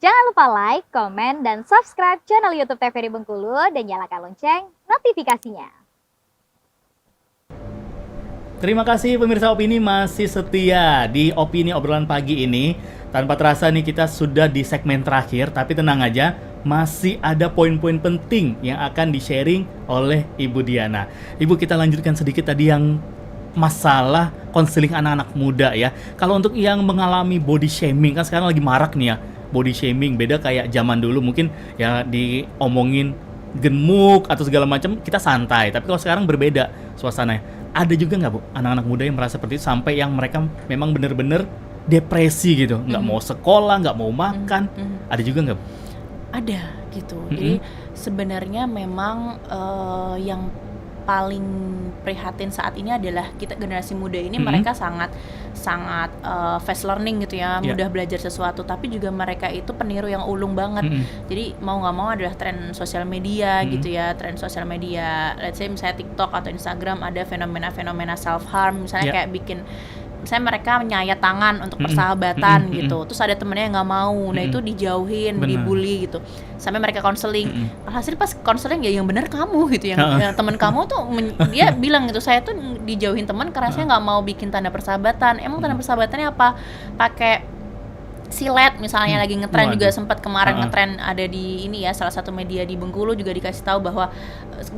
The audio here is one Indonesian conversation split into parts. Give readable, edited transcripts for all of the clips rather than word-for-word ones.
Jangan lupa like, komen, dan subscribe channel YouTube TVRI Bengkulu dan nyalakan lonceng notifikasinya. Terima kasih pemirsa Opini masih setia di Opini Obrolan Pagi ini. Tanpa terasa nih kita sudah di segmen terakhir, tapi tenang aja, masih ada poin-poin penting yang akan di-sharing oleh Ibu Diana. Ibu, kita lanjutkan sedikit tadi yang masalah konseling anak-anak muda ya. Kalau untuk yang mengalami body shaming, kan sekarang lagi marak nih ya, body shaming. Beda kayak zaman dulu mungkin ya diomongin gemuk atau segala macam kita santai, tapi kalau sekarang berbeda suasananya. Ada juga nggak Bu anak-anak muda yang merasa seperti itu sampai yang mereka memang benar-benar depresi gitu, nggak mau sekolah, nggak mau makan. Ada juga nggak Bu? Ada gitu. Jadi sebenarnya memang yang paling prihatin saat ini adalah kita generasi muda ini mereka sangat fast learning gitu ya, mudah belajar sesuatu, tapi juga mereka itu peniru yang ulung banget. Jadi mau nggak mau adalah tren sosial media gitu ya, tren sosial media. Let's say misalnya TikTok atau Instagram ada fenomena-fenomena self harm, misalnya kayak bikin misalnya mereka menyayat tangan untuk persahabatan gitu, terus ada temennya yang nggak mau, nah itu dijauhin, dibully gitu, sampai mereka konseling. Alhasil pas konseling ya yang benar kamu gitu, yang teman kamu tuh dia bilang gitu, saya tuh dijauhin teman karena saya nggak mau bikin tanda persahabatan. Emang tanda persahabatannya apa? Pakai silet misalnya, lagi ngetren juga, sempat kemarin ngetren ada di ini ya, salah satu media di Bengkulu juga dikasih tahu bahwa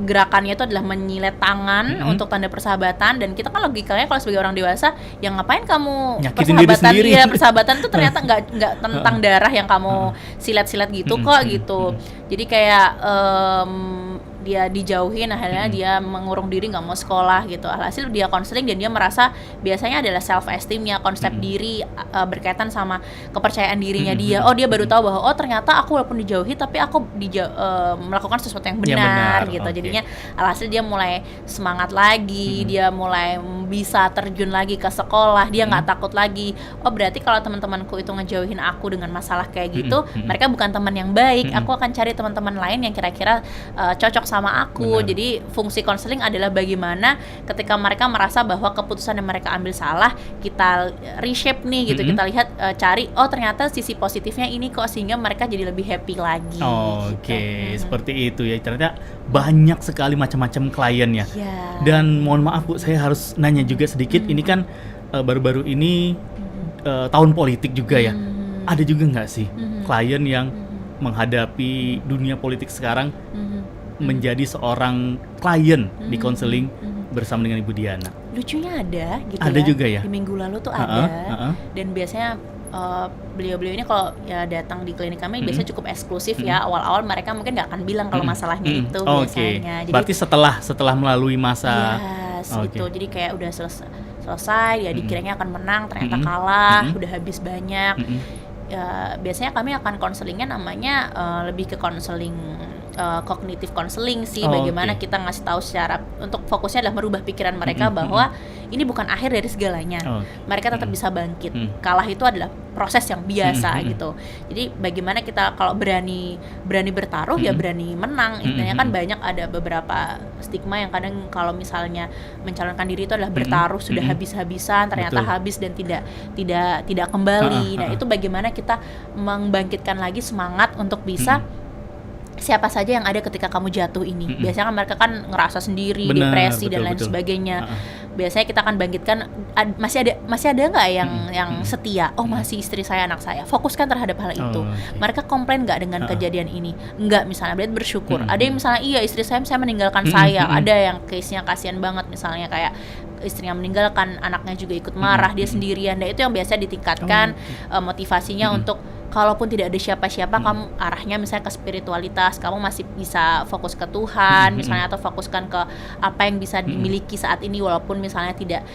gerakannya itu adalah menyilet tangan untuk tanda persahabatan. Dan kita kan logikanya kalau sebagai orang dewasa, yang ngapain kamu persahabatan, ya persahabatan tuh ternyata nggak tentang darah yang kamu silet-silet gitu kok gitu. Jadi kayak dia dijauhin, akhirnya dia mengurung diri, nggak mau sekolah gitu. Alhasil dia konseling dan dia merasa biasanya adalah self esteemnya, konsep diri berkaitan sama kepercayaan dirinya dia. Oh, dia baru tahu bahwa oh ternyata aku walaupun dijauhi tapi aku melakukan sesuatu yang benar gitu. Jadinya alhasil dia mulai semangat lagi, dia mulai bisa terjun lagi ke sekolah, dia nggak takut lagi. Oh berarti kalau teman-temanku itu ngejauhin aku dengan masalah kayak gitu, mereka bukan teman yang baik. Aku akan cari teman-teman lain yang kira-kira cocok sama aku. Jadi fungsi konseling adalah bagaimana ketika mereka merasa bahwa keputusan yang mereka ambil salah, kita reshape nih gitu, kita lihat cari oh ternyata sisi positifnya ini kok, sehingga mereka jadi lebih happy lagi. Seperti itu ya. Ternyata banyak sekali macam-macam kliennya. Dan mohon maaf Bu, saya harus nanya juga sedikit. Ini kan baru-baru ini tahun politik juga ya. Ada juga nggak sih klien yang menghadapi dunia politik sekarang menjadi seorang klien di konseling bersama dengan Ibu Diana? Lucunya ada gitu. Ada juga ya? Di minggu lalu tuh ada. Dan biasanya beliau-beliau ini kalau ya datang di klinik kami biasanya cukup eksklusif ya. Awal-awal mereka mungkin nggak akan bilang kalau masalahnya itu biasanya. Jadi, berarti setelah melalui masa gitu. Jadi kayak udah selesai ya, dikiranya akan menang, ternyata kalah, udah habis banyak. Ya, biasanya kami akan konselingnya namanya lebih ke konseling cognitive counseling sih. Bagaimana kita ngasih tahu secara, untuk fokusnya adalah merubah pikiran mereka bahwa ini bukan akhir dari segalanya. Mereka tetap bisa bangkit. Kalah itu adalah proses yang biasa gitu. Jadi bagaimana kita kalau berani bertaruh ya berani menang. Intinya kan banyak ada beberapa stigma yang kadang kalau misalnya mencalonkan diri itu adalah bertaruh sudah habis-habisan, ternyata habis dan tidak kembali. Nah, itu bagaimana kita membangkitkan lagi semangat untuk bisa siapa saja yang ada ketika kamu jatuh ini. Biasanya kan mereka kan ngerasa sendiri, depresi dan lain sebagainya. Biasanya kita akan bangkitkan, masih ada nggak yang setia? Oh masih, istri saya, anak saya. Fokuskan terhadap hal itu. Mereka komplain nggak dengan kejadian ini? Enggak, misalnya berarti bersyukur. Ada yang misalnya iya istri saya meninggalkan saya. Ada yang case-nya kasihan banget, misalnya kayak istrinya meninggalkan, anaknya juga ikut marah, dia sendirian. Dan itu yang biasa ditingkatkan motivasinya untuk kalaupun tidak ada siapa-siapa, kamu arahnya misalnya ke spiritualitas, kamu masih bisa fokus ke Tuhan misalnya, atau fokuskan ke apa yang bisa dimiliki saat ini walaupun misalnya tidak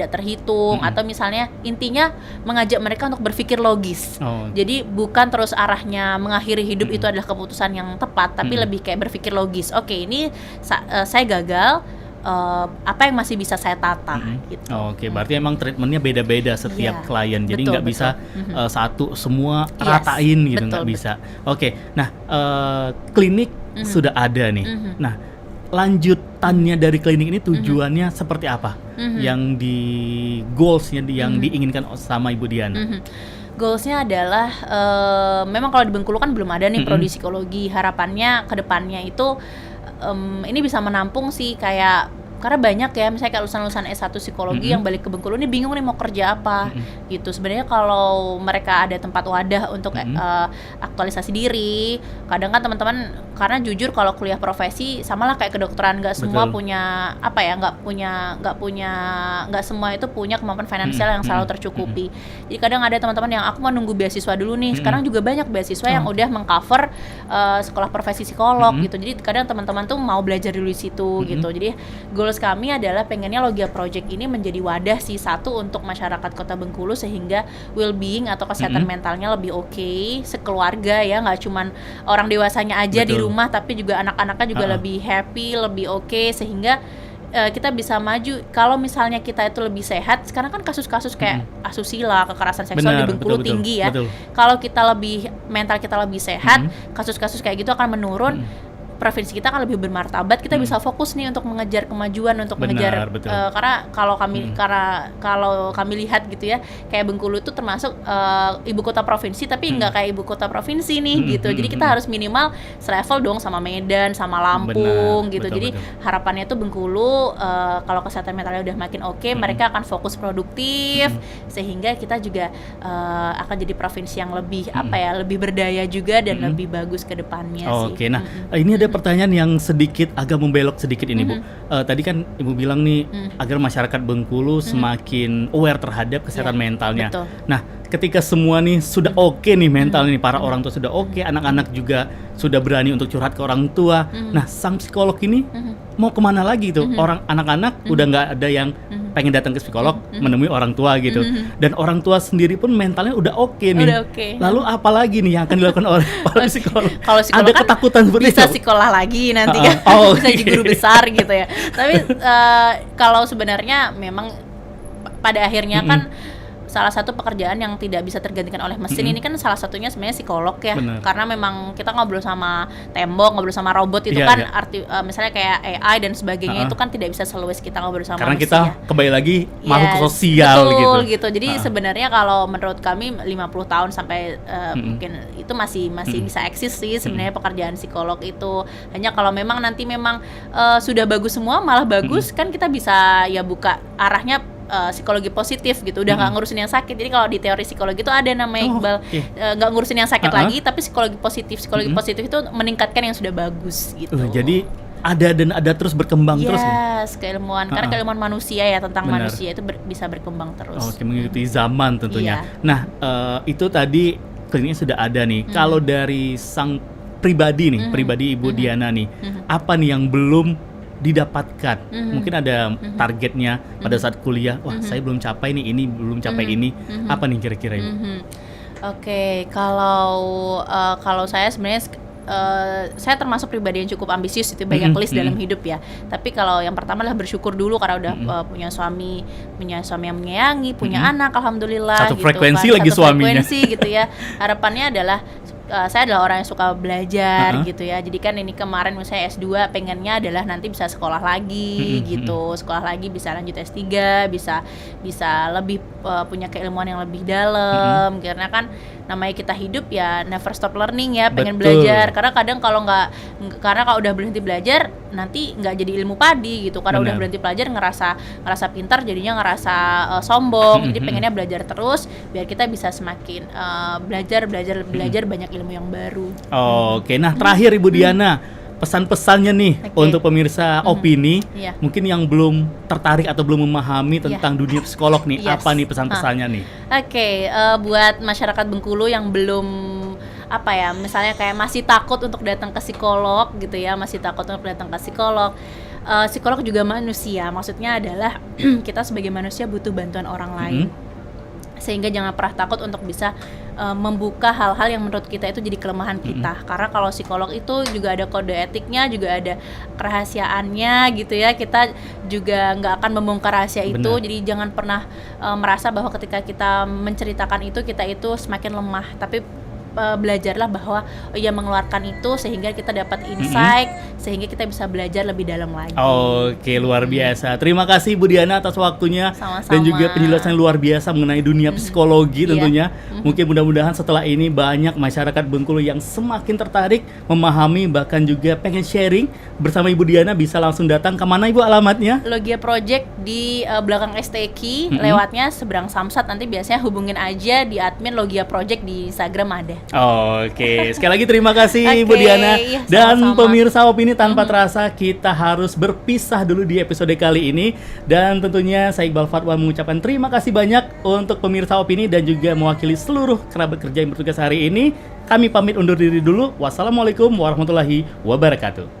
terhitung, atau misalnya intinya mengajak mereka untuk berpikir logis. Jadi bukan terus arahnya mengakhiri hidup itu adalah keputusan yang tepat, tapi lebih kayak berpikir logis. Oke, ini saya gagal, apa yang masih bisa saya tata gitu. Berarti emang treatmentnya beda-beda setiap klien, jadi nggak bisa satu semua ratain gitu, nggak bisa. Nah klinik sudah ada nih. Nah lanjutannya dari klinik ini tujuannya seperti apa? Yang di goalsnya yang diinginkan sama Ibu Diana? Goals-nya adalah memang kalau di Bengkulu kan belum ada nih prodi psikologi. Harapannya ke depannya itu ini bisa menampung sih, kayak karena banyak ya misalnya kayak lulusan-lulusan S1 psikologi yang balik ke Bengkulu ini bingung nih mau kerja apa gitu. Sebenarnya kalau mereka ada tempat wadah untuk aktualisasi diri, kadang kan teman-teman, karena jujur kalau kuliah profesi samalah kayak kedokteran, nggak semua punya apa ya, nggak semua itu punya kemampuan finansial yang selalu tercukupi. Jadi kadang ada teman-teman yang aku mau nunggu beasiswa dulu nih. Sekarang juga banyak beasiswa yang udah mengcover sekolah profesi psikolog gitu. Jadi kadang teman-teman tuh mau belajar dulu di situ gitu. Jadi goals kami adalah pengennya Logia Project ini menjadi wadah sih, satu untuk masyarakat Kota Bengkulu sehingga well-being atau kesehatan mentalnya lebih oke, sekeluarga ya, nggak cuman orang dewasanya aja di rumah, tapi juga anak-anaknya juga lebih happy, lebih oke, sehingga kita bisa maju. Kalau misalnya kita itu lebih sehat, sekarang kan kasus-kasus kayak asusila, kekerasan seksual di Bengkulu tinggi ya. Kalau kita lebih, mental kita lebih sehat, kasus-kasus kayak gitu akan menurun. Provinsi kita kan lebih bermartabat, kita bisa fokus nih untuk mengejar kemajuan, untuk mengejar karena kalau kami lihat gitu ya, kayak Bengkulu itu termasuk ibu kota provinsi tapi nggak kayak ibu kota provinsi nih gitu. Jadi kita harus minimal selevel dong sama Medan, sama Lampung gitu. Jadi harapannya tuh Bengkulu kalau kesehatan mentalnya udah makin oke, mereka akan fokus produktif sehingga kita juga akan jadi provinsi yang lebih lebih berdaya juga dan lebih bagus ke depannya sih. Oke, nah ini ada pertanyaan yang sedikit agak membelok sedikit ini Bu. Tadi kan Ibu bilang nih agar masyarakat Bengkulu semakin aware terhadap kesehatan mentalnya. Betul. Nah, ketika semua nih sudah oke nih mental nih, para orang tua sudah oke, anak-anak juga sudah berani untuk curhat ke orang tua. Nah, sang psikolog ini mau kemana lagi tuh? Orang anak-anak udah nggak ada yang pengen datang ke psikolog menemui orang tua gitu. Dan orang tua sendiri pun mentalnya udah oke nih. Udah oke. Lalu apa lagi nih yang akan dilakukan oleh para psikolog? Kalau psikolog ada kan ketakutan seperti bisa itu? sekolah lagi nanti kan, bisa jadi guru besar gitu ya. Tapi kalau sebenarnya memang pada akhirnya kan salah satu pekerjaan yang tidak bisa tergantikan oleh mesin ini kan salah satunya sebenarnya psikolog ya. Karena memang kita ngobrol sama tembok, ngobrol sama robot itu misalnya kayak AI dan sebagainya itu kan tidak bisa seluas kita ngobrol sama karena manusia. Karena kita kembali lagi makhluk sosial betul, gitu. Jadi sebenarnya kalau menurut kami 50 tahun sampai mungkin itu masih bisa eksis sih sebenarnya pekerjaan psikolog itu. Hanya kalau memang nanti sudah bagus semua, malah bagus kan kita bisa ya buka arahnya psikologi positif gitu, udah nggak ngurusin yang sakit. Jadi kalau di teori psikologi itu ada namanya Iqbal, nggak ngurusin yang sakit lagi, tapi psikologi positif. Psikologi positif itu meningkatkan yang sudah bagus gitu. Jadi ada terus berkembang terus. Yes, keilmuan, karena keilmuan manusia ya, tentang manusia itu bisa berkembang terus. Oke, mengikuti zaman tentunya. Nah, itu tadi kliniknya sudah ada nih. Kalau dari sang pribadi nih, pribadi Ibu Diana nih, apa nih yang belum didapatkan? Mungkin ada targetnya pada saat kuliah, wah saya belum capai nih, ini belum capai ini. Apa nih kira-kira Ibu? Oke, kalau saya sebenarnya saya termasuk pribadi yang cukup ambisius, itu banyak list dalam hidup ya. Tapi kalau yang pertama adalah bersyukur dulu karena udah punya suami yang menyayangi, punya anak, alhamdulillah. Satu gitu frekuensi kan. lagi suaminya. Frekuensi gitu ya. Harapannya adalah saya adalah orang yang suka belajar gitu ya. Jadi kan ini kemarin misalnya S2 pengennya adalah nanti bisa sekolah lagi gitu. Sekolah lagi bisa lanjut S3, bisa lebih punya keilmuan yang lebih dalam. Karena kan namanya kita hidup ya never stop learning ya, pengen belajar. Karena kadang kalau udah berhenti belajar nanti nggak jadi ilmu padi gitu. Karena udah berhenti belajar ngerasa pintar, jadinya ngerasa sombong. Jadi pengennya belajar terus biar kita bisa semakin belajar banyak ilmu yang baru. Oke, nah terakhir Ibu Diana, pesan-pesannya nih untuk pemirsa Opini, mungkin yang belum tertarik atau belum memahami tentang dunia psikolog nih, apa nih pesan-pesannya nih? Oke, buat masyarakat Bengkulu yang belum misalnya kayak masih takut untuk datang ke psikolog gitu ya, psikolog juga manusia. Maksudnya adalah kita sebagai manusia butuh bantuan orang lain. Sehingga jangan pernah takut untuk bisa membuka hal-hal yang menurut kita itu jadi kelemahan kita. Karena kalau psikolog itu juga ada kode etiknya, juga ada kerahasiaannya gitu ya. Kita juga nggak akan membongkar rahasia itu. Jadi jangan pernah merasa bahwa ketika kita menceritakan itu, kita itu semakin lemah. Tapi belajarlah bahwa ya mengeluarkan itu sehingga kita dapat insight, sehingga kita bisa belajar lebih dalam lagi. Oke, luar biasa. Terima kasih Bu Diana atas waktunya. Sama-sama. Dan juga penjelasan luar biasa mengenai dunia psikologi tentunya. Iya. Mungkin mudah-mudahan setelah ini banyak masyarakat Bengkulu yang semakin tertarik memahami, bahkan juga pengen sharing bersama Ibu Diana. Bisa langsung datang ke mana Ibu alamatnya? Logia Project di belakang STQ, lewatnya seberang Samsat. Nanti biasanya hubungin aja di admin Logia Project di Instagram ada. Oke, sekali lagi terima kasih Ibu Oke, Diana. Dan sama-sama. pemirsa Opini, tanpa terasa kita harus berpisah dulu di episode kali ini. Dan tentunya saya Iqbal Fatwa mengucapkan terima kasih banyak untuk pemirsa Opini dan juga mewakili seluruh kerabat kerja yang bertugas hari ini. Kami pamit undur diri dulu. Wassalamualaikum warahmatullahi wabarakatuh.